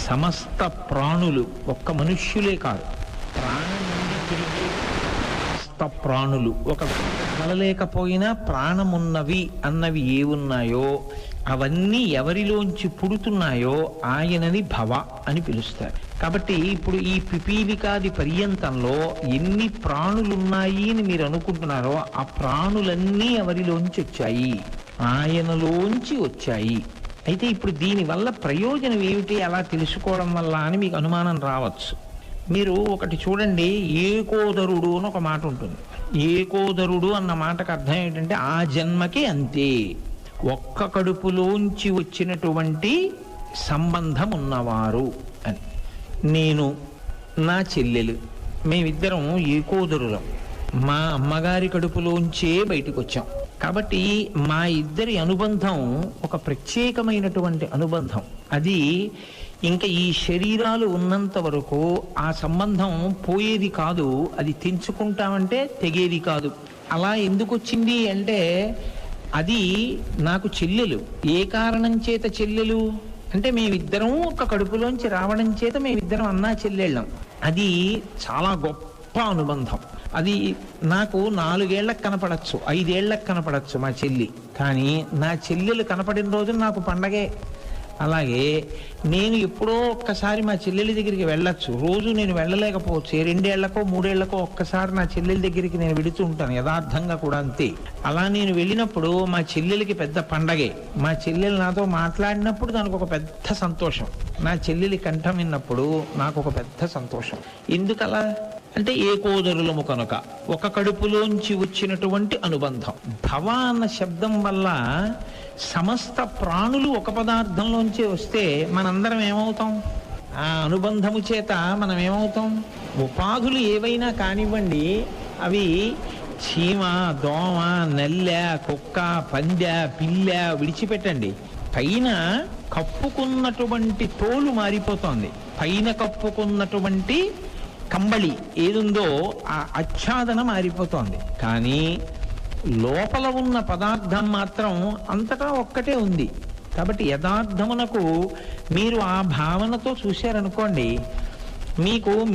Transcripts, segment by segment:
సమస్త ప్రాణులు, ఒక్క మనుష్యులే కాదు, ప్రాణం నుండి తిరిగే సమస్త ప్రాణులు, ఒక కలలేకపోయినా ప్రాణమున్నవి అన్నవి ఏ ఉన్నాయో అవన్నీ ఎవరిలోంచి పుడుతున్నాయో ఆయనని భవ అని పిలుస్తారు. కాబట్టి ఇప్పుడు ఈ పిపీలికాది పర్యంతంలో ఎన్ని ప్రాణులున్నాయి అని మీరు అనుకుంటున్నారో ఆ ప్రాణులన్నీ ఎవరిలోంచి వచ్చాయి, ఆయనలోంచి వచ్చాయి. అయితే ఇప్పుడు దీనివల్ల ప్రయోజనం ఏమిటి అలా తెలుసుకోవడం వల్ల అని మీకు అనుమానం రావచ్చు. మీరు ఒకటి చూడండి, ఏకోదరుడు అని ఒక మాట ఉంటుంది. ఏకోదరుడు అన్న మాటకు అర్థం ఏంటంటే ఆ జన్మకి అంతే, ఒక్క కడుపులోంచి వచ్చినటువంటి సంబంధం ఉన్నవారు అని. నేను, నా చెల్లెలు, మేమిద్దరం ఏకోదరులం, మా అమ్మగారి కడుపులోంచే బయటకు వచ్చాం. కాబట్టి మా ఇద్దరి అనుబంధం ఒక ప్రత్యేకమైనటువంటి అనుబంధం. అది ఇంకా ఈ శరీరాలు ఉన్నంత వరకు ఆ సంబంధం పోయేది కాదు, అది తెంచుకుంటామంటే తెగేది కాదు. అలా ఎందుకు వచ్చింది అంటే అది నాకు చెల్లెలు. ఏ కారణం చేత చెల్లెలు అంటే మేమిద్దరం ఒక కడుపులోంచి రావడం చేత మేమిద్దరం అన్నా చెల్లెళ్ళం. అది చాలా గొప్ప అనుబంధం. అది నాకు 4 ఏళ్లకు కనపడచ్చు, 5 ఏళ్లకు కనపడచ్చు మా చెల్లి, కానీ నా చెల్లెలు కనపడిన రోజు నాకు పండగే. అలాగే నేను ఎప్పుడో ఒక్కసారి మా చెల్లెలి దగ్గరికి వెళ్ళచ్చు, రోజు నేను వెళ్ళలేకపోవచ్చు, 2 ఏళ్లకో 3 ఏళ్లకో ఒక్కసారి నా చెల్లెలి దగ్గరికి నేను వెళుతూ ఉంటాను, యథార్థంగా కూడా అంతే. అలా నేను వెళ్ళినప్పుడు మా చెల్లెలికి పెద్ద పండగే. మా చెల్లెలు నాతో మాట్లాడినప్పుడు దానికి ఒక పెద్ద సంతోషం, నా చెల్లెలి కంఠం విన్నప్పుడు నాకు ఒక పెద్ద సంతోషం. ఎందుకలా అంటే ఏకోదరులము కనుక, ఒక కడుపులోంచి వచ్చినటువంటి అనుబంధం. భవ అన్న శబ్దం వల్ల సమస్త ప్రాణులు ఒక పదార్థంలోంచే వస్తే మనందరం ఏమవుతాం? ఆ అనుబంధము చేత మనం ఏమవుతాం? ఉపాధులు ఏవైనా కానివ్వండి, అవి చీమ, దోమ, నల్లె, కుక్క, పందె, పిల్లె విడిచిపెట్టండి, పైన కప్పుకున్నటువంటి తోలు మారిపోతోంది, పైన కప్పుకున్నటువంటి కంబళి ఏదుందో ఆ ఆచ్ఛాదన మారిపోతోంది, కానీ లోపల ఉన్న పదార్థం మాత్రం అంతటా ఒక్కటే ఉంది. కాబట్టి యథార్థమునకు మీరు ఆ భావనతో చూశారనుకోండి,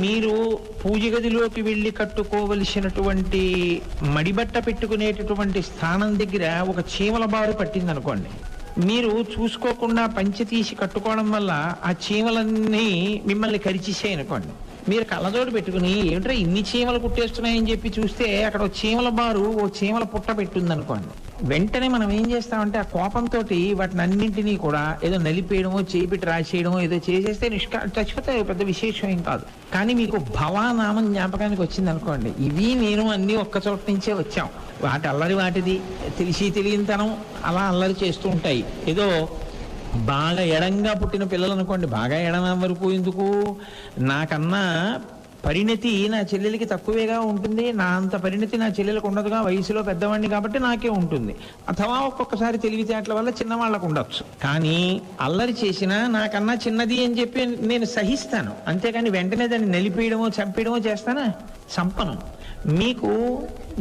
మీరు పూజ గదిలోకి వెళ్ళి కట్టుకోవలసినటువంటి మడిబట్ట పెట్టుకునేటటువంటి స్థానం దగ్గర ఒక చీమల బారు పట్టిందనుకోండి, మీరు చూసుకోకుండా పంచె తీసి కట్టుకోవడం వల్ల ఆ చీమలన్నీ మిమ్మల్ని కరిచేసాయి అనుకోండి. మీరు కళ్ళజోడు పెట్టుకుని ఏమిటో ఇన్ని చీమలు కుట్టేస్తున్నాయని చెప్పి చూస్తే అక్కడ ఓ చీమల బారు, ఓ చీమల పుట్ట పెట్టుందనుకోండి, వెంటనే మనం ఏం చేస్తామంటే ఆ కోపంతో వాటిని అన్నింటినీ కూడా ఏదో నలిపేయడమో, చేపెట్టి రాసేయడమో ఏదో చేసేస్తే చచ్చిపోతే పెద్ద విశేషం ఏం కాదు. కానీ మీకు భవానామం జ్ఞాపకానికి వచ్చింది అనుకోండి, ఇవి నేను అన్నీ ఒక్క చోట నుంచే వచ్చాం, వాటి అల్లరి వాటిది, తెలిసి తెలియనితనం అలా అల్లరి చేస్తూ ఉంటాయి. ఏదో బాగా ఎడంగా పుట్టిన పిల్లలు అనుకోండి, బాగా ఎడం వరకు ఎందుకు, నాకన్నా పరిణతి నా చెల్లెలకి తక్కువేగా ఉంటుంది, నా అంత పరిణతి నా చెల్లెలకు ఉండదుగా, వయసులో పెద్దవాడిని కాబట్టి నాకే ఉంటుంది. అథవా ఒక్కొక్కసారి తెలివితేటల వల్ల చిన్నవాళ్ళకు ఉండొచ్చు, కానీ అల్లరి చేసినా నాకన్నా చిన్నది అని చెప్పి నేను సహిస్తాను, అంతేకాని వెంటనే దాన్ని నలిపేయడమో చంపేయడమో చేస్తానా? చంపను. మీకు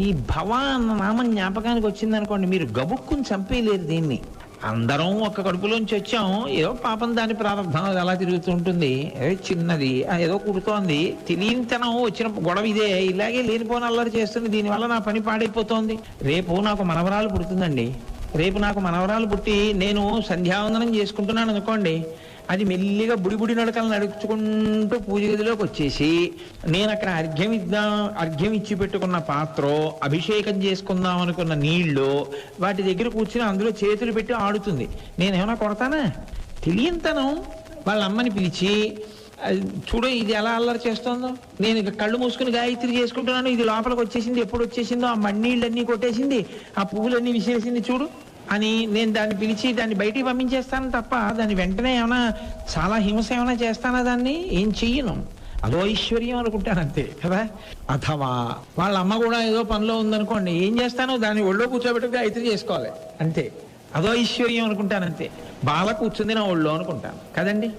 ఈ భవ అన్న నామం జ్ఞాపకానికి వచ్చిందనుకోండి, మీరు గబుక్కుని చంపేయలేరు దీన్ని. అందరం ఒక్క కడుపులోంచి వచ్చాం, ఏదో పాపం దాని ప్రారంభం అలా తిరుగుతూ ఉంటుంది, ఏదో చిన్నది ఏదో కుడుతోంది, తెలియనితనం వచ్చిన గొడవ ఇదే, ఇలాగే లేనిపోని అల్లరి చేస్తుంది, దీనివల్ల నా పని పాడైపోతోంది. రేపు నాకు మనవరాలు పుడుతుందండి, రేపు నాకు మనవరాలు పుట్టి నేను సంధ్యావందనం చేసుకుంటున్నాను అనుకోండి, అది మెల్లిగా బుడి నడకలు నడుచుకుంటూ పూజ గదిలోకి వచ్చేసి నేను అక్కడ అర్ఘ్యం ఇచ్చి పెట్టుకున్న పాత్ర, అభిషేకం చేసుకుందాం అనుకున్న నీళ్లు వాటి దగ్గర కూర్చుని అందులో చేతులు పెట్టి ఆడుతుంది. నేనేమన్నా కొడతానా? తెలియంతనం వాళ్ళ అమ్మని పిలిచి, చూడు ఇది ఎలా అల్లరి చేస్తుందో, నేను ఇక కళ్ళు మూసుకుని గాయత్రి చేసుకుంటున్నాను, ఇది లోపలికి వచ్చేసింది, ఎప్పుడు వచ్చేసిందో ఆ మಣ್ಣీళ్ళన్నీ కొట్టేసింది, ఆ పువ్వులన్నీ విసిరేసింది చూడు అని నేను దాన్ని పిలిచి దాన్ని బయటికి పంపించేస్తాను తప్ప దాన్ని వెంటనే ఏమైనా చాలా హింస ఏమైనా చేస్తానా? దాన్ని ఏం చెయ్యను, అదో ఐశ్వర్యం అనుకుంటాను అంతే కదా. అథవా వాళ్ళ అమ్మ కూడా ఏదో పనిలో ఉందనుకోండి, ఏం చేస్తాను, దాన్ని ఒళ్ళో కూర్చోబెట్టుకు గాయత్రి చేసుకోవాలి అంతే, అదో ఐశ్వర్యం అనుకుంటాను అంతే. బాల కూర్చుంది నా ఒళ్ళో అనుకుంటాను కదండి.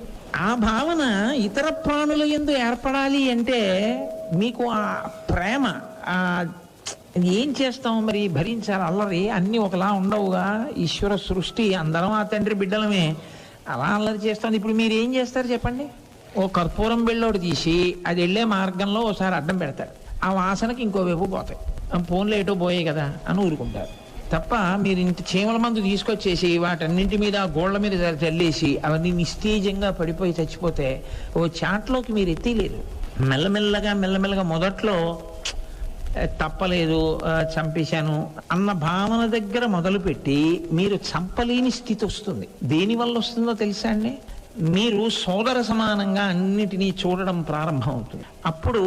ఆ భావన ఇతర ప్రాణుల యందు ఏర్పడాలి అంటే మీకు ఆ ప్రేమ, ఆ ఏం చేస్తాం మరి, భరించాలి అల్లరి, అన్నీ ఒకలా ఉండవుగా. ఈశ్వర సృష్టి, అందరం ఆ తండ్రి బిడ్డలమే, అలా అల్లరి చేస్తుంది. ఇప్పుడు మీరు ఏం చేస్తారు చెప్పండి? ఓ కర్పూరం బిళ్ళోడు తీసి అది వెళ్ళే మార్గంలో ఒకసారి అడ్డం పెడతారు, ఆ వాసనకి ఇంకోవైపు పోతాయి, ఫోన్లో ఏటో పోయాయి కదా అని ఊరుకుంటారు తప్ప మీరు ఇంత చీమల మందు తీసుకొచ్చేసి వాటన్నింటి మీద గోళ్ల మీద చల్లేసి అవన్నీ నిస్తేజంగా పడిపోయి చచ్చిపోతే ఓ చాట్లోకి మీరు ఎత్తలేరు. మెల్లమెల్లగా మొదట్లో తప్పలేదు, చంపేశాను అన్న భావన దగ్గర మొదలుపెట్టి మీరు చంపలేని స్థితి వస్తుంది. దేనివల్ల వస్తుందో తెలుసా అండి? మీరు సోదర సమానంగా అన్నిటినీ చూడడం ప్రారంభం అవుతుంది. అప్పుడు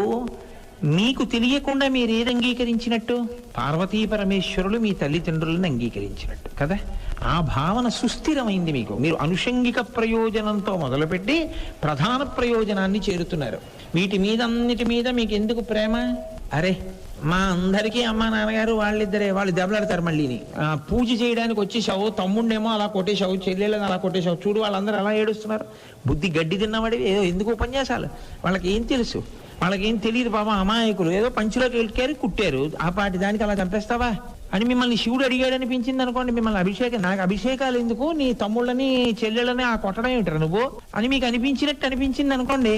మీకు తెలియకుండా మీరు ఏది అంగీకరించినట్టు? పార్వతీ పరమేశ్వరులు మీ తల్లిదండ్రులను అంగీకరించినట్టు కదా. ఆ భావన సుస్థిరమైంది మీకు. మీరు అనుషంగిక ప్రయోజనంతో మొదలుపెట్టి ప్రధాన ప్రయోజనాన్ని చేరుతున్నారు. వీటి మీద అన్నిటి మీద మీకు ఎందుకు ప్రేమ? అరే మా అందరికీ అమ్మా నాన్నగారు వాళ్ళిద్దరే, వాళ్ళు దెబ్బలాడతారు. మళ్ళీని పూజ చేయడానికి వచ్చేసావు, తమ్ముడేమో అలా కొట్టేశావు, చెల్లెళ్ళని అలా కొట్టేశావు, చూడు వాళ్ళందరూ అలా ఏడుస్తున్నారు. బుద్ధి గడ్డి తిన్నవాడివి, ఏదో ఎందుకు ఉపన్యాసాలు? వాళ్ళకి ఏం తెలుసు? వాళ్ళకేం తెలియదు పాప, అమాయకులు. ఏదో పంచులోకి వెళ్ళారు, కుట్టారు, ఆ పాటి దానికి అలా చంపేస్తావా అని మిమ్మల్ని శివుడు అడిగాడు అనిపించింది అనుకోండి. మిమ్మల్ని నాకు అభిషేకాలు ఎందుకు, నీ తమ్ముళ్ళని చెల్లెళ్ళని ఆ కొట్టడం ఏమిటారు నువ్వు అని మీకు అనిపించినట్టు అనిపించింది అనుకోండి,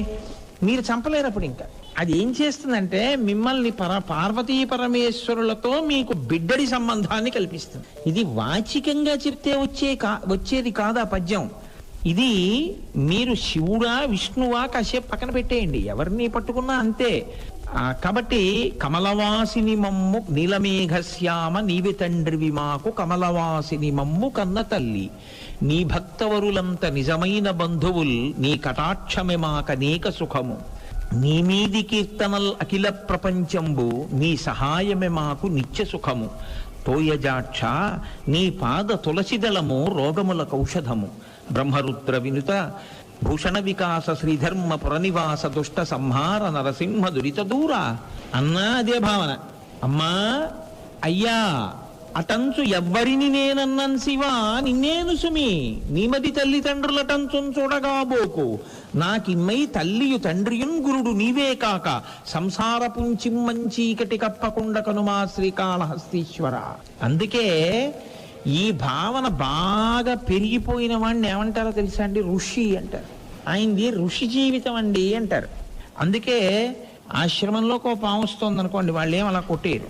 మీరు చంపలేరు. అప్పుడు ఇంకా అది ఏం చేస్తుందంటే మిమ్మల్ని పార్వతీ పరమేశ్వరులతో మీకు బిడ్డడి సంబంధాన్ని కల్పిస్తుంది. ఇది వాచికంగా చెప్తే వచ్చేది కాదు ఆ పద్యం. ఇది మీరు శివుడా విష్ణువా కాసేపు పక్కన పెట్టేయండి, ఎవరిని పట్టుకున్నా అంతే. కాబట్టి కమలవాసిని మమ్ము నీలమేఘశ్యామ నీవి తండ్రివి మాకు కమలవాసిని మమ్ము కన్న తల్లి, నీ భక్తవరులంత నిజమైన బంధువుల్ నీ కటాక్షమే మాకనేక సుఖము, నీ మీది కీర్తనల్ అఖిల ప్రపంచంబు నీ సహాయమే మాకు నిత్య సుఖము, తోయజాక్ష నీ పాద తులసిదళము రోగముల కౌషధము, బ్రహ్మరుద్ర వినుత భూషణ వికాస శ్రీధర్మ పురనివాస దుష్ట సంహార నరసింహ దురిత దూర అన్నా అదే భావన. అమ్మా అయ్యా అటంచు ఎవ్వరిని నేనన్నన్ శివా నిన్నేను సుమి, నీమది తల్లిదండ్రులటంచు చూడగాబోకు, నాకిమ్మై తల్లియు తండ్రియున్ గురుడు నీవే కాక, సంసార పుంచిమ్మచీకటి కప్పకుండా కనుమా శ్రీకాళహస్తీశ్వర. అందుకే ఈ భావన బాగా పెరిగిపోయిన వాడిని ఏమంటారో తెలుసా అండి? ఋషి అంటారు. ఆయనది ఋషి జీవితం అండి అంటారు. అందుకే ఆశ్రమంలోకి ఒక పాము వస్తుంది అనుకోండి, వాళ్ళు ఏం అలా కొట్టేరు.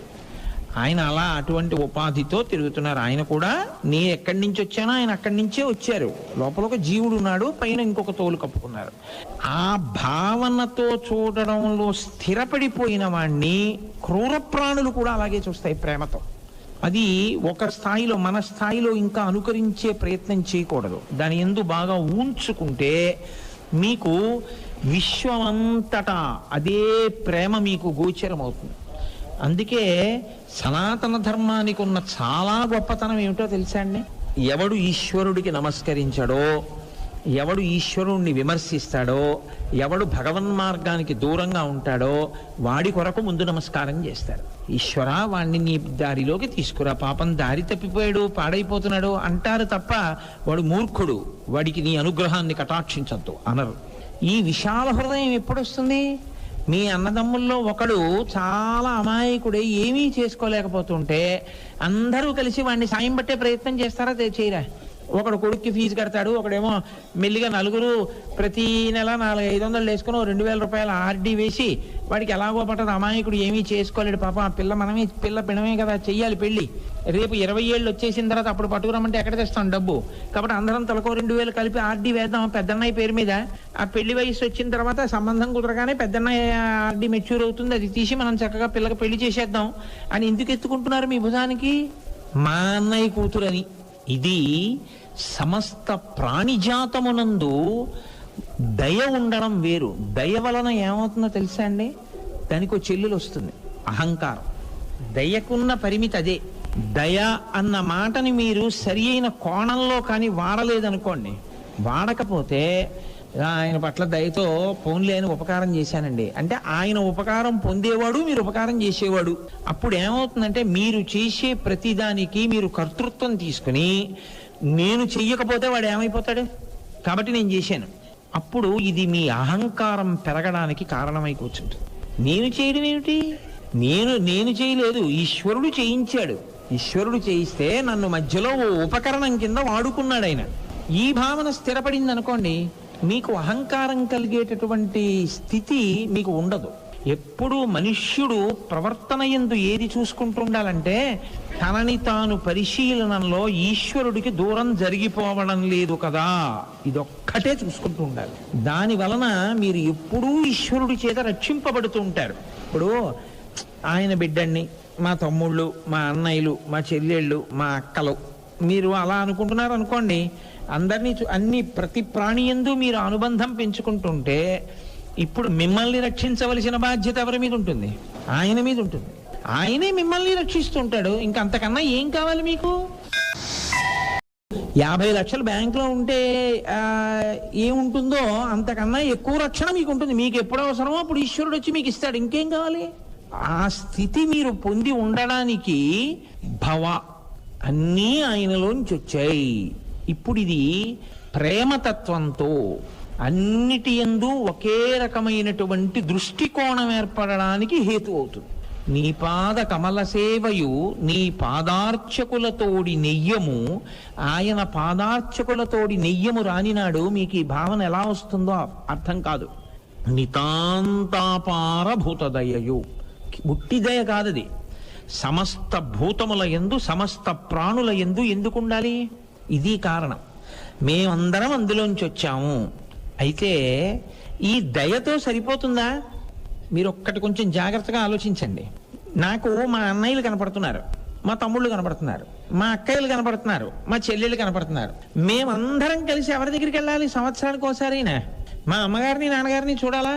ఆయన అలా అటువంటి ఉపాధితో తిరుగుతున్నారు. ఆయన కూడా నేను ఎక్కడి నుంచి వచ్చానో ఆయన అక్కడి నుంచే వచ్చారు. లోపల ఒక జీవుడు ఉన్నాడు, పైన ఇంకొక తోలు కప్పుకున్నారు. ఆ భావనతో చూడడంలో స్థిరపడిపోయిన వాణ్ణి క్రూర ప్రాణులు కూడా అలాగే చూస్తాయి ప్రేమతో. అది ఒక స్థాయిలో, మన స్థాయిలో ఇంకా అనుకరించే ప్రయత్నం చేయకూడదు. దాని యందు బాగా ఊంచుకుంటే మీకు విశ్వమంతటా అదే ప్రేమ మీకు గోచరం అవుతుంది. అందుకే సనాతన ధర్మానికి ఉన్న చాలా గొప్పతనం ఏమిటో తెలుసా అండి? ఎవడు ఈశ్వరుడికి నమస్కరించాడో, ఎవడు ఈశ్వరుణ్ణి విమర్శిస్తాడో, ఎవడు భగవన్ మార్గానికి దూరంగా ఉంటాడో వాడి కొరకు ముందు నమస్కారం చేస్తాడు. ఈశ్వర వాణ్ణి నీ దారిలోకి తీసుకురా, పాపం దారి తప్పిపోయాడు, పాడైపోతున్నాడు అంటారు తప్ప వాడు మూర్ఖుడు, వాడికి నీ అనుగ్రహాన్ని కటాక్షించద్దు అనరు. ఈ విశాల హృదయం ఎప్పుడొస్తుంది? మీ అన్నదమ్ముల్లో ఒకడు చాలా అమాయకుడే ఏమీ చేసుకోలేకపోతుంటే అందరూ కలిసి వాడిని సాయం పట్టే ప్రయత్నం చేస్తారా? చేయరా? ఒకడు కొడుక్కి ఫీజు కడతాడు, ఒకడేమో మెల్లిగా నలుగురు ప్రతి నెల 400-500 వేసుకుని 2000 రూపాయల ఆర్డీ వేసి వాడికి ఎలాగో పట్టదు, అమాయకుడు ఏమీ చేసుకోలేడు పాపం, ఆ పిల్ల మనమే పిల్ల పినమే కదా, చెయ్యాలి పెళ్ళి, రేపు 20 ఏళ్ళు వచ్చేసిన తర్వాత అప్పుడు పట్టుకురమ్మంటే ఎక్కడ తెస్తాం డబ్బు, కాబట్టి అందరం తలకో 2000 కలిపి ఆర్డీ వేద్దాం పెద్దన్నయ్య పేరు మీద. ఆ పెళ్లి వయసు వచ్చిన తర్వాత సంబంధం కుదరగానే పెద్దన్నయ్య ఆర్డీ మెచ్యూర్ అవుతుంది, అది తీసి మనం చక్కగా పిల్లకి పెళ్లి చేసేద్దాం అని ఎందుకు ఎత్తుకుంటున్నారు మీ భుజానికి? మా అన్నయ్య కూతురని. ఇది సమస్త ప్రాణిజాతమునందు దయ ఉండడం వేరు. దయ వలన ఏమవుతుందో తెలుసా అండి? దానికి చెల్లెలు వస్తుంది, అహంకారం. దయకున్న పరిమితి అదే. దయ అన్న మాటని మీరు సరి అయిన కోణంలో కానీ వాడలేదనుకోండి, వాడకపోతే ఆయన పట్ల దయతో పోన్లే అని ఉపకారం చేశానండి అంటే ఆయన ఉపకారం పొందేవాడు, మీరు ఉపకారం చేసేవాడు. అప్పుడు ఏమవుతుందంటే మీరు చేసే ప్రతిదానికి మీరు కర్తృత్వం తీసుకుని నేను చెయ్యకపోతే వాడు ఏమైపోతాడు, కాబట్టి నేను చేశాను. అప్పుడు ఇది మీ అహంకారం పెరగడానికి కారణమై కూర్చుంటుంది. నేను చేయడం ఏమిటి? నేను చేయలేదు, ఈశ్వరుడు చేయించాడు. ఈశ్వరుడు చేయిస్తే నన్ను మధ్యలో ఓ ఉపకరణం కింద వాడుకున్నాడు ఆయన. ఈ భావన స్థిరపడింది అనుకోండి, మీకు అహంకారం కలిగేటటువంటి స్థితి మీకు ఉండదు. ఎప్పుడూ మనుష్యుడు ప్రవర్తన యందు ఏది చూసుకుంటూ ఉండాలంటే, తనని తాను పరిశీలనలో ఈశ్వరుడికి దూరం జరిగిపోవడం లేదు కదా, ఇదొక్కటే చూసుకుంటూ ఉండాలి. దాని వలన మీరు ఎప్పుడూ ఈశ్వరుడి చేత రక్షింపబడుతూ ఉంటారు. ఇప్పుడు ఆయన బిడ్డని, మా తమ్ముళ్ళు, మా అన్నయ్యలు, మా చెల్లెళ్ళు, మా అక్కలు, మీరు అలా అనుకుంటున్నారు అనుకోండి, అందరినీ ప్రతి ప్రాణి యందు మీరు అనుబంధం పెంచుకుంటుంటే, ఇప్పుడు మిమ్మల్ని రక్షించవలసిన బాధ్యత ఎవరి మీద ఉంటుంది? ఆయన మీద ఉంటుంది. ఆయనే మిమ్మల్ని రక్షిస్తుంటాడు. ఇంకా అంతకన్నా ఏం కావాలి మీకు? 50 లక్షలు బ్యాంకులో ఉంటే ఏముంటుందో అంతకన్నా ఎక్కువ రక్షణ మీకు ఉంటుంది. మీకు ఎప్పుడు అవసరమో అప్పుడు ఈశ్వరుడు వచ్చి మీకు ఇస్తాడు. ఇంకేం కావాలి? ఆ స్థితి మీరు పొంది ఉండడానికి భవ అన్నీ ఆయనలోంచి వచ్చాయి. ఇప్పుడు ఇది ప్రేమతత్వంతో అన్నిటి యందు ఒకే రకమైనటువంటి దృష్టికోణం ఏర్పడడానికి హేతు అవుతుంది. నీ పాద కమల సేవయు నీ పాదార్చకులతోడి నెయ్యము, ఆయన పాదార్చకులతోడి నెయ్యము రానినాడు మీకు ఈ భావన ఎలా వస్తుందో అర్థం కాదు. నితాంతాపారభూతదయయు, ఉట్టి దయ కాదది. సమస్త భూతముల యందు, సమస్త ప్రాణుల యందు ఎందుకు ఉండాలి? ఇది కారణం. మేమందరం అందులోంచి వచ్చాము. అయితే ఈ దయతో సరిపోతుందా? మీరు ఒక్కటి కొంచెం జాగ్రత్తగా ఆలోచించండి. నాకు మా అన్నయ్యలు కనపడుతున్నారు, మా తమ్ముళ్ళు కనపడుతున్నారు, మా అక్కయ్యలు కనపడుతున్నారు, మా చెల్లెళ్ళు కనపడుతున్నారు. మేమందరం కలిసి ఎవరి దగ్గరికి వెళ్ళాలి? సంవత్సరానికి ఒకసారైనా మా అమ్మగారిని నాన్నగారిని చూడాలా?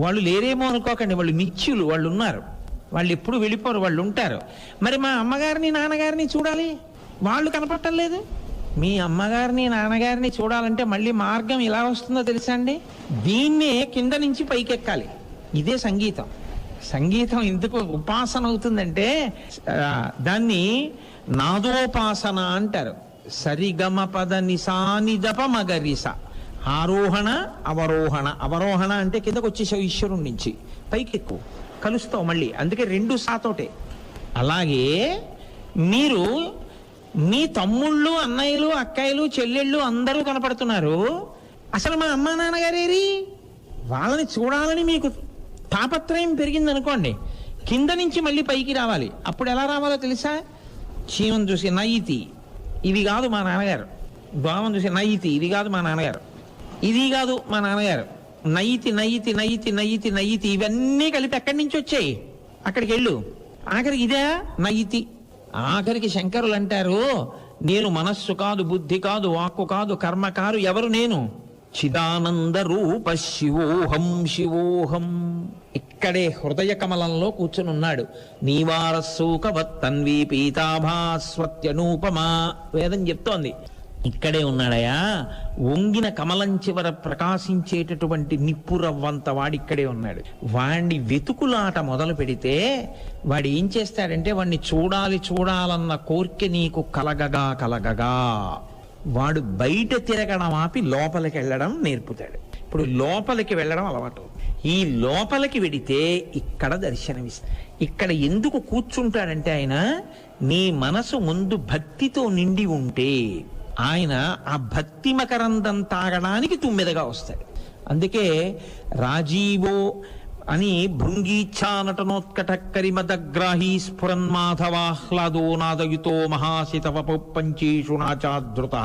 వాళ్ళు లేరేమో అనుకోకండి, వాళ్ళు నిత్యులు, వాళ్ళు ఉన్నారు, వాళ్ళు ఎప్పుడు వెళ్ళిపోరు, వాళ్ళు ఉంటారు. మరి మా అమ్మగారిని నాన్నగారిని చూడాలి, వాళ్ళు కనపడటం లేదు. మీ అమ్మగారిని నాన్నగారిని చూడాలంటే మళ్ళీ మార్గం ఎలా వస్తుందో తెలుసా అండి? దీన్నే కింద నుంచి పైకెక్కాలి. ఇదే సంగీతం. సంగీతం ఎందుకు ఉపాసన అవుతుందంటే దాన్ని నాదోపాసన అంటారు. సరిగమ పద నిసానిదప మగరిస, ఆరోహణ అవరోహణ. అవరోహణ అంటే కిందకు వచ్చేసావు ఈశ్వరుడి నుంచి, పైకెక్కు, కలుస్తావు మళ్ళీ. అందుకే 2 సాతోటే. అలాగే మీరు మీ తమ్ముళ్ళు, అన్నయ్యలు, అక్కయ్యలు, చెల్లెళ్ళు అందరూ కనపడుతున్నారు. అసలు మా అమ్మా నాన్నగారేరి? వాళ్ళని చూడాలని మీకు తాపత్రయం పెరిగింది అనుకోండి, కింద నుంచి మళ్ళీ పైకి రావాలి. అప్పుడు ఎలా రావాలో తెలుసా? చీమను చూసి నయితి, ఇవి కాదు మా నాన్నగారు. దోమను చూసి నయితి, ఇది కాదు మా నాన్నగారు, ఇది కాదు మా నాన్నగారు. నయితి నయితి నయితి నయితి నయితి, ఇవన్నీ కలిపి ఎక్కడి నుంచి వచ్చాయి? అక్కడికి వెళ్ళు. ఆఖరికి ఇదే నయితి. ఆఖరికి శంకరులు అంటారు, నేను మనస్సు కాదు, బుద్ధి కాదు, వాక్కు కాదు, కర్మ కాదు. ఎవరు నేను? చిదానంద రూప శివోహం శివోహం. ఇక్కడే హృదయ కమలంలో కూర్చుని ఉన్నాడు. నీవారస్సూకవత్తన్వీ పీతాభాస్వత్యనూపమా, వేదం చెప్తోంది. ఇక్కడే ఉన్నాడయా. వంగిన కమలం చివర ప్రకాశించేటటువంటి నిప్పురవ్వంత వాడిక్కడే ఉన్నాడు. వాడిని వెతుకులాట మొదలు పెడితే వాడు ఏం చేస్తాడంటే, వాడిని చూడాలన్న కోరిక నీకు కలగగా వాడు బయట తిరగడం ఆపి లోపలికి వెళ్ళడం నేర్పుతాడు. ఇప్పుడు లోపలికి వెళ్ళడం అలవాటు. ఈ లోపలికి వెడితే ఇక్కడ దర్శనమిస్తాడు. ఇక్కడ ఎందుకు కూర్చుంటాడంటే, ఆయన నీ మనసు ముందు భక్తితో నిండి ఉంటే ఆయన ఆ భక్తి మకరందం తాగడానికి తుమ్మెదగా వస్తాడు. అందుకే రాజీవో అని భృంగీచ్ఛానటనోత్కట కరిమదగ్రాహీ స్ఫురన్మాధవాహ్లాదో నాదయుతో మహాశితవపు పంచేషు నాచాధృత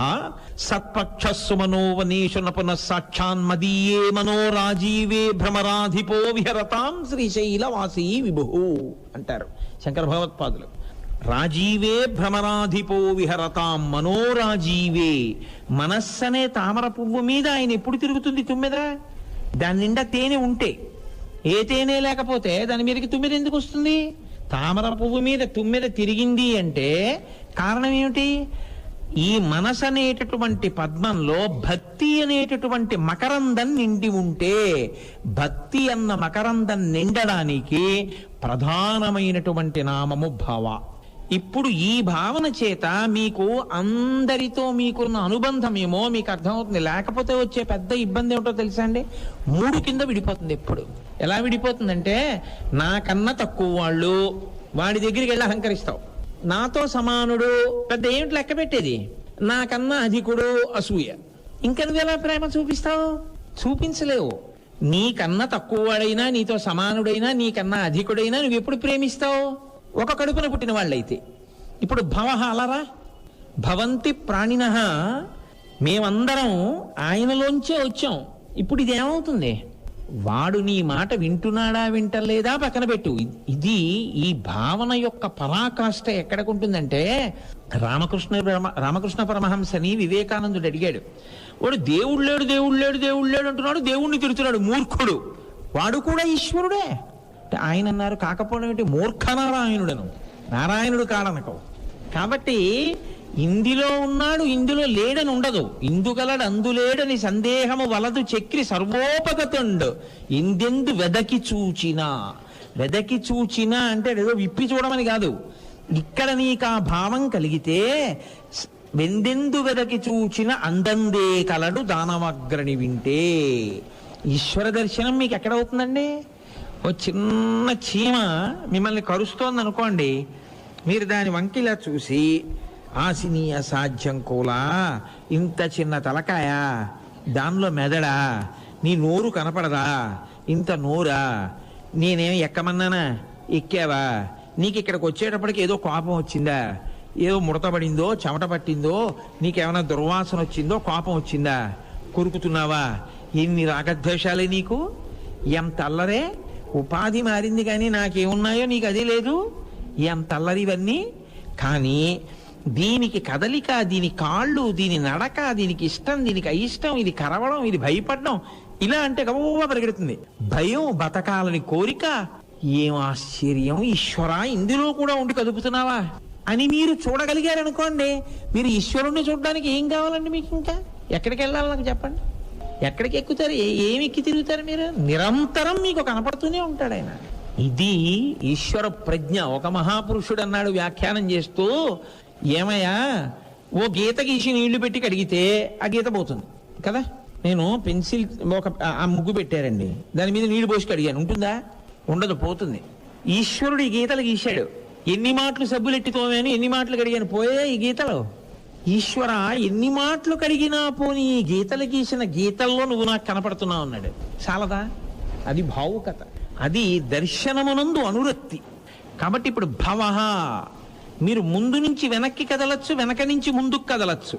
సత్పక్షస్సు మనోవనేషు నపునః సాక్షాన్మదీయే మనో రాజీవే భ్రమరాధిపో విహరతాం శ్రీశైలవాసీ విభు అంటారు శంకర భగవత్పాదులు. రాజీవే భ్రమరాధిపో విహరతాం మనోరాజీవే. మనస్సనే తామర పువ్వు మీద ఆయన ఎప్పుడు తిరుగుతుంది తుమ్మెద? దాని నిండా తేనె ఉంటే, ఏ తేనె లేకపోతే దాని మీదకి తుమ్మెద ఎందుకు వస్తుంది? తామర పువ్వు మీద తుమ్మెద తిరిగింది అంటే కారణం ఏమిటి? ఈ మనసు అనేటటువంటి పద్మంలో భక్తి అనేటటువంటి మకరందం నిండి ఉంటే, భక్తి అన్న మకరందం నిండడానికి ప్రధానమైనటువంటి నామము భవ. ఇప్పుడు ఈ భావన చేత మీకు అందరితో మీకున్న అనుబంధం ఏమో మీకు అర్థమవుతుంది. లేకపోతే వచ్చే పెద్ద ఇబ్బంది ఏమిటో తెలుసా అండి? 3 కింద విడిపోతుంది. ఎప్పుడు ఎలా విడిపోతుందంటే, నాకన్నా తక్కువ వాళ్ళు వాడి దగ్గరికి వెళ్ళి అహంకరిస్తావు. నాతో సమానుడు పెద్ద ఏమిటి లెక్క పెట్టేది? నాకన్నా అధికుడు అసూయ. ఇంకా నువ్వు ఎలా ప్రేమ చూపిస్తావు? చూపించలేవు. నీకన్నా తక్కువ వాడైనా, నీతో సమానుడైనా, నీకన్నా అధికుడైనా నువ్వు ఎప్పుడు ప్రేమిస్తావు? ఒక కడుపున పుట్టిన వాళ్ళైతే. ఇప్పుడు భవః అలరా, భవంతి ప్రాణినః, మేమందరం ఆయనలోంచే వచ్చాం. ఇప్పుడు ఇది ఏమవుతుంది? వాడు నీ మాట వింటున్నాడా వింటలేదా పక్కన పెట్టు. ఇది ఈ భావన యొక్క పరాకాష్ఠ ఎక్కడికుంటుందంటే, రామకృష్ణ పరమహంసని వివేకానందుడు అడిగాడు. వాడు దేవుడు లేడు దేవుడు లేడు దేవుడు లేడు అంటున్నాడు, దేవుణ్ణి తిడుతున్నాడు, మూర్ఖుడు. వాడు కూడా ఈశ్వరుడే. ఆయన అన్నారు, కాకపోవడం ఏంటి, మూర్ఖనారాయణుడను, నారాయణుడు కాడనకవు. కాబట్టి ఇందులో ఉన్నాడు ఇందులో లేడని ఉండదు. ఇందుగలడు అందులేడని సందేహము వలదు చక్రి సర్వోపగతుండు ఇందెందు వెదకి చూచినా. వెదకి చూచినా అంటే ఏదో విప్పి చూడమని కాదు. ఇక్కడ నీకు ఆ భావం కలిగితే వెందెందు వెదకి చూచిన అందందే కలడు దానవగ్రణి వింటే. ఈశ్వర దర్శనం మీకు ఎక్కడవుతుందండి? ఓ చిన్న చీమ మిమ్మల్ని కరుస్తోంది అనుకోండి, మీరు దాని వంకిలా చూసి ఆసిని అసాధ్యం కూలా, ఇంత చిన్న తలకాయ, దానిలో మెదడా, నీ నోరు కనపడదా, ఇంత నోరా, నేనేమి ఎక్కమన్నానా, ఎక్కావా, నీకు ఇక్కడికి వచ్చేటప్పటికి ఏదో కోపం వచ్చిందా, ఏదో ముడతపడిందో చెమట పట్టిందో, నీకేమైనా దుర్వాసన వచ్చిందో కోపం వచ్చిందా, కొరుకుతున్నావా, ఎన్ని రాగద్వేషాలే నీకు, ఎంత అల్లరే, ఉపాధి మారింది కానీ నాకేమున్నాయో నీకు అదే లేదు, ఎంత అల్లరి ఇవన్నీ. కానీ దీనికి కదలిక, దీని కాళ్ళు, దీని నడక, దీనికి ఇష్టం, దీనికి అయిష్టం, ఇది కరవడం, ఇది భయపడడం, ఇలా అంటే గబగబా పరిగెడుతుంది. భయం, బతకాలని కోరిక, ఏం ఆశ్చర్యం ఈశ్వరా, ఇందులో కూడా ఉండి కదుపుతున్నావా అని మీరు చూడగలిగారనుకోండి, మీరు ఈశ్వరుణ్ణి చూడడానికి ఏం కావాలండి మీకు? ఇంకా ఎక్కడికి వెళ్ళాలి నాకు చెప్పండి? ఎక్కడికి ఎక్కుతారు? ఏమి ఎక్కి తిరుగుతారు మీరు? నిరంతరం మీకు కనపడుతూనే ఉంటాడు ఆయన. ఇది ఈశ్వర ప్రజ్ఞ. ఒక మహాపురుషుడు అన్నాడు వ్యాఖ్యానం చేస్తూ, ఏమయ్యా, ఓ గీత గీసి నీళ్లు పెట్టి కడిగితే ఆ గీత పోతుంది కదా. నేను పెన్సిల్ ఆ ముగ్గు పెట్టారండి, దాని మీద నీళ్లు పోసి కడిగాను, ఉంటుందా? ఉండదు, పోతుంది. ఈశ్వరుడు ఈ గీతలు గీశాడు, ఎన్ని మాటలు సబ్బులెట్టి తోమాను, ఎన్ని మాటలు కడిగాను, పోయే ఈ గీతలు. ఈశ్వర, ఎన్ని మాటలు కడిగినా పోని ఈ గీతలు గీసిన గీతల్లో నువ్వు నాకు కనపడుతున్నావు అన్నాడు. చాలదా? అది భావుకత, అది దర్శనమునందు అనురక్తి. కాబట్టి ఇప్పుడు భవః, మీరు ముందు నుంచి వెనక్కి కదలచ్చు, వెనక నుంచి ముందుకు కదలచ్చు.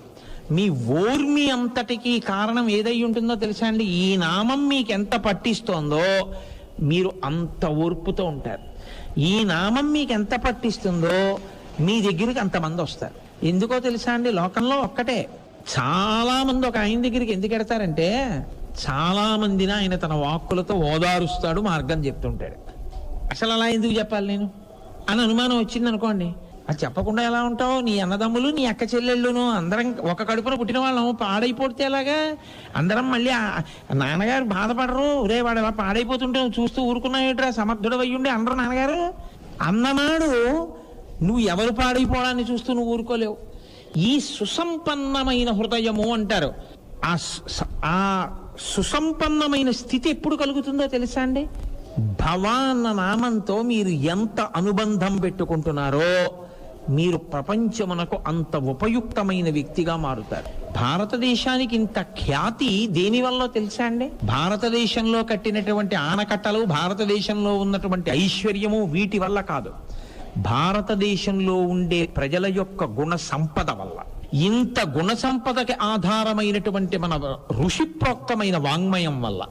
మీ ఓర్మి అంతటికి కారణం ఏదై ఉంటుందో తెలుసా అండి? ఈ నామం మీకు ఎంత పట్టిస్తోందో మీరు అంత ఓర్పుతో ఉంటారు. ఈ నామం మీకు ఎంత పట్టిస్తుందో మీ దగ్గరికి అంతమంది వస్తారు. ఎందుకో తెలుసా అండి? లోకంలో ఒక్కటే, చాలా మంది ఒక ఆయన దగ్గరికి ఎందుకు ఎడతారంటే, చాలా మందిని ఆయన తన వాక్కులతో ఓదారుస్తాడు, మార్గం చెప్తుంటాడు. అసలు అలా ఎందుకు చెప్పాలి నేను అని అనుమానం వచ్చింది అనుకోండి, అది చెప్పకుండా ఎలా ఉంటావు? నీ అన్నదమ్ములు, నీ అక్క చెల్లెళ్ళును అందరం ఒక కడుపున పుట్టిన వాళ్ళం పాడైపోతే ఎలాగా? అందరం మళ్ళీ నాన్నగారు బాధపడరు, రే వాడు ఎలా పాడైపోతుంటే చూస్తూ ఊరుకున్నావుట్రా, సమర్థుడు అయ్యుండి అందరూ నాన్నగారు అన్ననాడు నువ్వు ఎవరు పాడైపోవడాన్ని చూస్తూ నువ్వు ఊరుకోలేవు. ఈ సుసంపన్నమైన హృదయము అంటారు. ఆ సుసంపన్నమైన స్థితి ఎప్పుడు కలుగుతుందో తెలుసా అండి? భవ అన్న నామంతో మీరు ఎంత అనుబంధం పెట్టుకుంటున్నారో మీరు ప్రపంచమునకు అంత ఉపయుక్తమైన వ్యక్తిగా మారుతారు. భారతదేశానికి ఇంత ఖ్యాతి దేనివల్ల తెలుసా అండి? భారతదేశంలో కట్టినటువంటి ఆనకట్టలు, భారతదేశంలో ఉన్నటువంటి ఐశ్వర్యము వీటి వల్ల కాదు, భారతదేశంలో ఉండే ప్రజల యొక్క గుణ సంపద వల్ల. ఇంత గుణ సంపదకి ఆధారమైనటువంటి మన ఋషిప్రోక్తమైన వాంగ్మయం వల్ల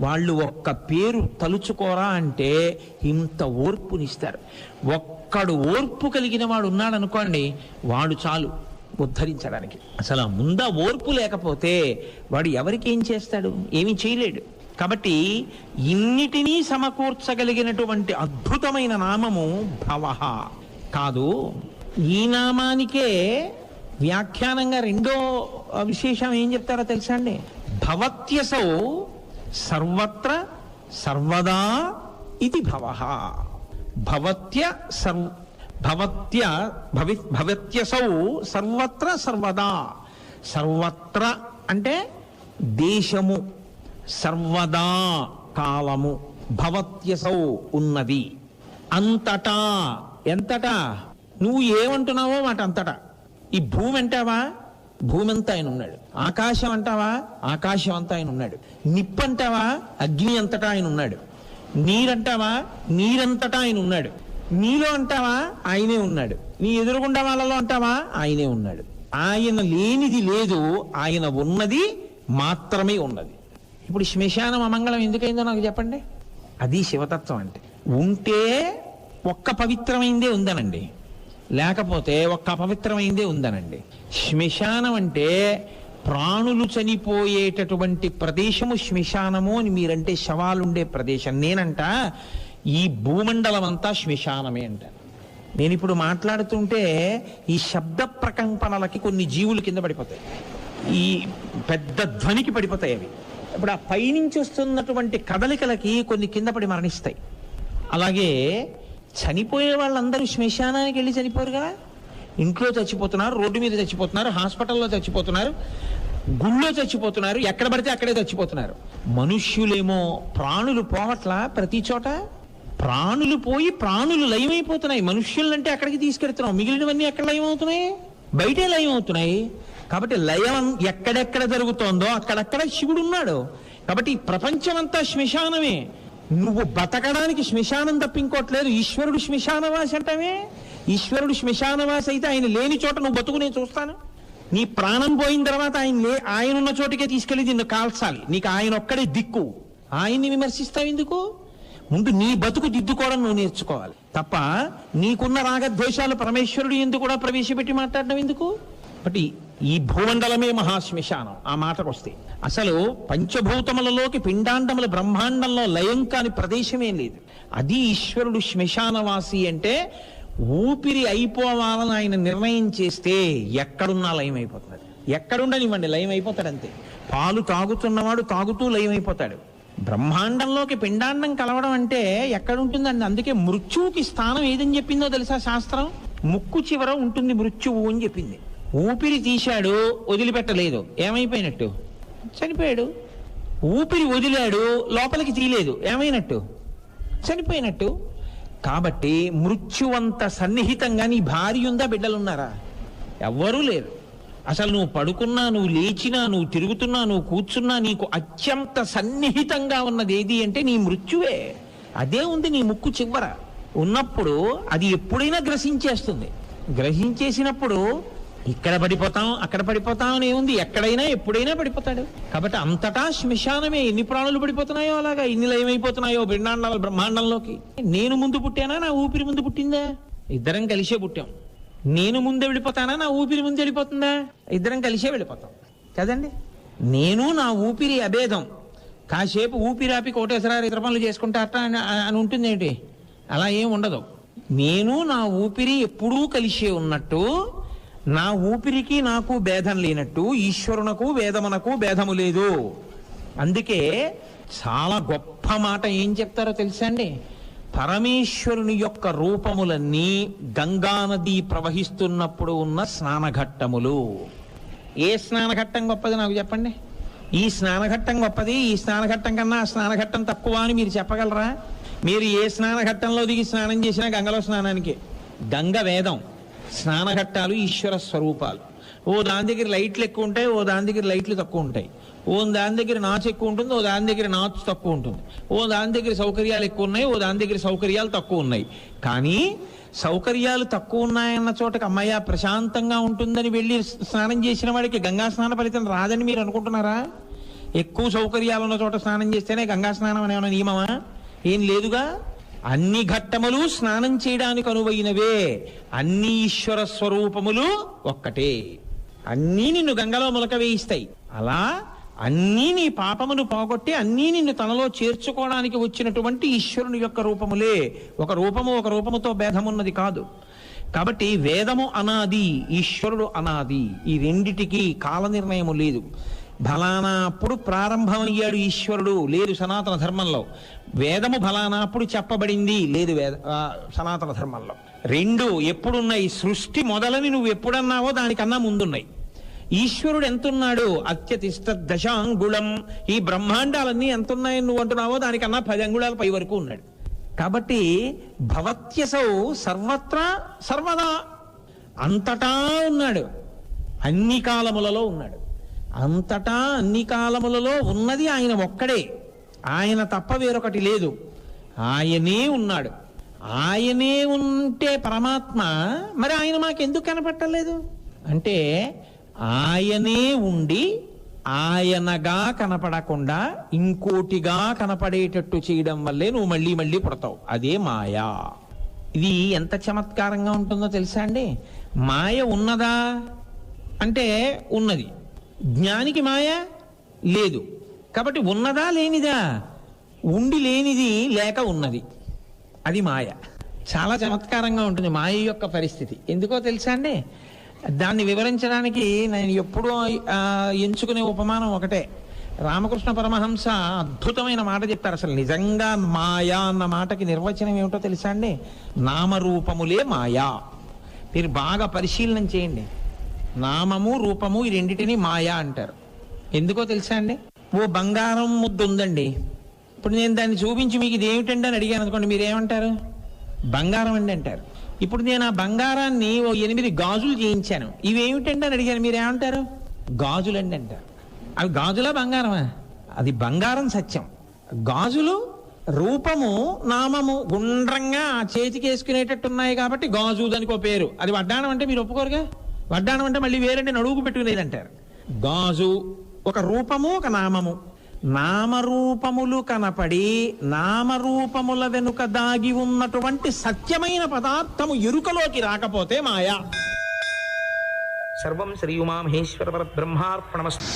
వాళ్ళు ఒక్క పేరు తలుచుకోరా అంటే ఇంత ఓర్పునిస్తారు. ఒక్కడు ఓర్పు కలిగిన వాడు ఉన్నాడు అనుకోండి, వాడు చాలు ఉద్ధరించడానికి. అసలు ముందా ఓర్పు లేకపోతే వాడు ఎవరికి ఏం చేస్తాడు? ఏమీ చేయలేడు. కాబట్టి ఇన్నిటినీ సమకూర్చగలిగినటువంటి అద్భుతమైన నామము భవః కాదు. ఈ నామానికే వ్యాఖ్యానంగా రెండో విశేషం ఏం చెప్తారో తెలుసా అండి? భవత్యసౌ సర్వత్ర సర్వదా ఇది భవః. భవత్యసౌ సర్వత్ర సర్వదా. సర్వత్ర అంటే దేశము, సర్వదా కాలము, భవత్యసౌ ఉన్నది, అంతటా. ఎంతటా? నువ్వు ఏమంటున్నావో మాట అంతటా. ఈ భూమి అంటావా? భూమి అంతా ఆయన ఉన్నాడు. ఆకాశం అంటావా, ఆకాశం అంతా ఆయన ఉన్నాడు. నిప్పు అంటావా, అగ్ని అంతటా ఆయన ఉన్నాడు. నీరంటావా, నీరంతటా ఆయన ఉన్నాడు. నీలో అంటావా, ఆయనే ఉన్నాడు. నీ ఎదురుగుండా వాళ్ళలో అంటావా, ఆయనే ఉన్నాడు. ఆయన లేనిది లేదు, ఆయన ఉన్నది మాత్రమే ఉన్నది. ఇప్పుడు శ్మశానం అమంగళం ఎందుకైందో నాకు చెప్పండి. అది శివతత్వం అంటే. ఉంటే ఒక్క పవిత్రమైందే ఉందనండి, లేకపోతే ఒక్క అపవిత్రమైందే ఉందనండి. శ్మశానం అంటే ప్రాణులు చనిపోయేటటువంటి ప్రదేశము శ్మశానము అని మీరంటే శవాలుండే ప్రదేశం. నేనంట ఈ భూమండలం అంతా శ్మశానమే అంట. నేను ఇప్పుడు మాట్లాడుతుంటే ఈ శబ్ద ప్రకంపనలకి కొన్ని జీవులు కింద పడిపోతాయి, ఈ పెద్ద ధ్వనికి పడిపోతాయి అవి. ఇప్పుడు ఆ పైనుంచి వస్తున్నటువంటి కదలికలకి కొన్ని కింద పడి మరణిస్తాయి. అలాగే చనిపోయే వాళ్ళందరూ శ్మశానానికి వెళ్ళి చనిపోరు కదా. ఇంట్లో చచ్చిపోతున్నారు, రోడ్డు మీద చచ్చిపోతున్నారు, హాస్పిటల్లో చచ్చిపోతున్నారు, గుళ్ళో చచ్చిపోతున్నారు, ఎక్కడ పడితే అక్కడే చచ్చిపోతున్నారు. మనుష్యులేమో ప్రాణులు పోవట్లా ప్రతి చోట. ప్రాణులు పోయి ప్రాణులు లయమైపోతున్నాయి. మనుష్యులంటే అక్కడికి తీసుకెడుతున్నాం, మిగిలినవన్నీ ఎక్కడ లయమవుతున్నాయి, బయటే లయమవుతున్నాయి. కాబట్టి లయం ఎక్కడెక్కడ జరుగుతోందో అక్కడక్కడ శివుడు ఉన్నాడు. కాబట్టి ఈ ప్రపంచమంతా శ్మశానమే. నువ్వు బతకడానికి శ్మశానం తప్పింకోట్లేదు. ఈశ్వరుడు శ్మశానవాసి అంటావే. ఈశ్వరుడు శ్మశానవాసి అయితే ఆయన లేని చోట నువ్వు బతుకు నేను చూస్తాను. నీ ప్రాణం పోయిన తర్వాత ఆయన ఉన్న చోటికే తీసుకెళ్ళి నిన్ను కాల్చాలి. నీకు ఆయన ఒక్కడే దిక్కు. ఆయన్ని విమర్శిస్తావు ఎందుకు? ముందు నీ బతుకు దిద్దుకోవడం నువ్వు నేర్చుకోవాలి తప్ప నీకున్న రాగద్వేషాలు పరమేశ్వరుడు ఎందుకు కూడా ప్రవేశపెట్టి మాట్లాడడం ఎందుకు? కాబట్టి ఈ భూమండలమే మహాశ్మశానం. ఆ మాటకు వస్తే అసలు పంచభూతములలోకి పిండాండముల బ్రహ్మాండంలో లయం కాని ప్రదేశమేం లేదు. అది ఈశ్వరుడు శ్మశానవాసి అంటే. ఊపిరి అయిపోవాలని ఆయన నిర్ణయం చేస్తే ఎక్కడున్నా లయం అయిపోతాడు. ఎక్కడుండనివ్వండి లయం అయిపోతాడు అంతే. పాలు తాగుతున్నవాడు తాగుతూ లయం అయిపోతాడు. బ్రహ్మాండంలోకి పిండాండం కలవడం అంటే ఎక్కడుంటుందండి? అందుకే మృత్యువుకి స్థానం ఏదని చెప్పిందో తెలుసా శాస్త్రం? ముక్కు చివర ఉంటుంది మృత్యువు అని చెప్పింది. ఊపిరి తీశాడు, వదిలిపెట్టలేదు, ఏమైపోయినట్టు? చనిపోయాడు. ఊపిరి వదిలాడు, లోపలికి తీయలేదు, ఏమైనట్టు? చనిపోయినట్టు. కాబట్టి మృత్యువంత సన్నిహితంగా నీ భార్య ఉందా, బిడ్డలున్నారా? ఎవ్వరూ లేరు. అసలు నువ్వు పడుకున్నా, నువ్వు లేచినా, నువ్వు తిరుగుతున్నా, నువ్వు కూర్చున్నా నీకు అత్యంత సన్నిహితంగా ఉన్నది ఏది అంటే నీ మృత్యువే. అదే ఉంది నీ ముక్కు చివర. ఉన్నప్పుడు అది ఎప్పుడైనా గ్రసించేస్తుంది. గ్రహించేసినప్పుడు ఇక్కడ పడిపోతాం, అక్కడ పడిపోతాం అని ఏముంది? ఎక్కడైనా ఎప్పుడైనా పడిపోతాడు. కాబట్టి అంతటా శ్మశానమే. ఎన్ని ప్రాణులు పడిపోతున్నాయో అలాగా, ఎన్ని లయమైపోతున్నాయో పిండాండాల బ్రహ్మాండంలోకి. నేను ముందు పుట్టానా, నా ఊపిరి ముందు పుట్టిందా? ఇద్దరం కలిసే పుట్టాం. నేను ముందే వెళ్ళిపోతానా, నా ఊపిరి ముందు వెళ్ళిపోతుందా? ఇద్దరం కలిసే వెళ్ళిపోతాం కదండి. నేను నా ఊపిరి అభేదం. కాసేపు ఊపిరాపి కోటేశ్వరారు ఇతర పనులు చేసుకుంటా అట్లా అని ఉంటుంది ఏంటి? అలా ఏం ఉండదు. నేను నా ఊపిరి ఎప్పుడూ కలిసే ఉన్నట్టు, నా ఊపిరికి నాకు భేదం లేనట్టు ఈశ్వరునకు వేదమునకు భేదము లేదు. అందుకే చాలా గొప్ప మాట ఏం చెప్తారో తెలుసా అండి? పరమేశ్వరుని యొక్క రూపములన్నీ గంగానది ప్రవహిస్తున్నప్పుడు ఉన్న స్నానఘట్టములు. ఏ స్నానఘట్టం గొప్పది నాకు చెప్పండి. ఈ స్నానఘట్టం గొప్పది, ఈ స్నానఘట్టం కన్నా ఆ స్నానఘట్టం తక్కువ అని మీరు చెప్పగలరా? మీరు ఏ స్నానఘట్టంలో దిగి స్నానం చేసినా గంగలో స్నానానికి. గంగ వేదం, స్నానఘట్టాలు ఈశ్వర స్వరూపాలు. ఓ దాని దగ్గర లైట్లు ఎక్కువ ఉంటాయి, ఓ దాని దగ్గర లైట్లు తక్కువ ఉంటాయి. ఓ దాని దగ్గర నాచు ఎక్కువ ఉంటుంది, ఓ దాని దగ్గర నాచు తక్కువ ఉంటుంది. ఓ దాని దగ్గర సౌకర్యాలు ఎక్కువ ఉన్నాయి, ఓ దాని దగ్గర సౌకర్యాలు తక్కువ ఉన్నాయి. కానీ సౌకర్యాలు తక్కువ ఉన్నాయన్న చోటకి అమ్మయ్య ప్రశాంతంగా ఉంటుందని వెళ్ళి స్నానం చేసిన వాడికి గంగా స్నాన ఫలితం రాదని మీరు అనుకుంటున్నారా? ఎక్కువ సౌకర్యాలు ఉన్న చోట స్నానం చేస్తేనే గంగా స్నానం అనే నియమమా? ఏం లేదుగా. అన్ని ఘట్టములు స్నానం చేయడానికి అనువైనవే. అన్ని ఈశ్వర స్వరూపములు ఒక్కటే. అన్నీ నిన్ను గంగలో ములక వేయిస్తాయి. అలా అన్నీ నీ పాపమును పోగొట్టి అన్నీ నిన్ను తనలో చేర్చుకోవడానికి వచ్చినటువంటి ఈశ్వరుని యొక్క రూపములే. ఒక రూపముతో భేదమున్నది కాదు. కాబట్టి వేదము అనాది, ఈశ్వరుడు అనాది. ఈ రెండిటికి కాల నిర్ణయము లేదు. ఫలానా అప్పుడు ప్రారంభమయ్యాడు ఈశ్వరుడు, లేదు సనాతన ధర్మంలో. వేదము ఫలానా అప్పుడు చెప్పబడింది, లేదు సనాతన ధర్మంలో. రెండు ఎప్పుడున్నాయి? సృష్టి మొదలని నువ్వు ఎప్పుడన్నావో దానికన్నా ముందున్నాయి. ఈశ్వరుడు ఎంతున్నాడు? అత్యతిష్ట దశాంగుళం. ఈ బ్రహ్మాండాలన్నీ ఎంతున్నాయని నువ్వు అంటున్నావో దానికన్నా 10 అంగుళాల పై వరకు ఉన్నాడు. కాబట్టి భవత్యసౌ సర్వత్రా సర్వదా, అంతటా ఉన్నాడు. అన్ని కాలములలో ఉన్నాడు. అంతటా అన్ని కాలములలో ఉన్నది ఆయన ఒక్కడే. ఆయన తప్ప వేరొకటి లేదు. ఆయనే ఉన్నాడు. ఆయనే ఉంటే పరమాత్మ, మరి ఆయన మాకెందుకు కనపట్టలేదు అంటే, ఆయనే ఉండి ఆయనగా కనపడకుండా ఇంకోటిగా కనపడేటట్టు చేయడం వల్లే నువ్వు మళ్ళీ మళ్ళీ పుడతావు. అదే మాయా. ఇది ఎంత చమత్కారంగా ఉంటుందో తెలుసా అండి. మాయ ఉన్నదా అంటే ఉన్నది. జ్ఞానికి మాయ లేదు. కాబట్టి ఉన్నదా లేనిదా? ఉండి లేనిది లేక ఉన్నది, అది మాయ. చాలా చమత్కారంగా ఉంటుంది మాయ యొక్క పరిస్థితి. ఎందుకో తెలుసా అండి, దాన్ని వివరించడానికి నేను ఎప్పుడూ ఎంచుకునే ఉపమానం ఒకటే. రామకృష్ణ పరమహంస అద్భుతమైన మాట చెప్తారు. అసలు నిజంగా మాయా అన్న మాటకి నిర్వచనం ఏమిటో తెలుసా అండి? నామరూపములే మాయా. మీరు బాగా పరిశీలన చేయండి. నామము రూపము ఈ రెండిటిని మాయా అంటారు. ఎందుకో తెలుసా అండి? ఓ బంగారం ముద్ద ఉందండి. ఇప్పుడు నేను దాన్ని చూపించి మీకు ఇది ఏమిటండి అని అడిగాను అనుకోండి, మీరేమంటారు? బంగారం అండి అంటారు. ఇప్పుడు నేను ఆ బంగారాన్ని ఓ 8 గాజులు చేయించాను, ఇవేమిటండి అని అడిగాను, మీరేమంటారు? గాజులండి అంటారు. అవి గాజులా బంగారమా? అది బంగారం సత్యం. గాజులు రూపము నామము గుండ్రంగా ఆ చేతికి వేసుకునేటట్టున్నాయి కాబట్టి గాజు దానికి ఒక పేరు. అది వడ్డాణం అంటే మీరు ఒప్పుకోరుగా. వడ్డాణం అంటే మళ్ళీ వేరంటే నడువుకు పెట్టుకునేది అంటారు. గాజు ఒక రూపము, ఒక నామము. నామరూపములు కనపడి నామరూపముల వెనుక దాగి ఉన్నటువంటి సత్యమైన పదార్థము ఎరుకలోకి రాకపోతే మాయా. సర్వం శ్రీ ఉమామహేశ్వర పరబ్రహ్మార్పణమస్తు.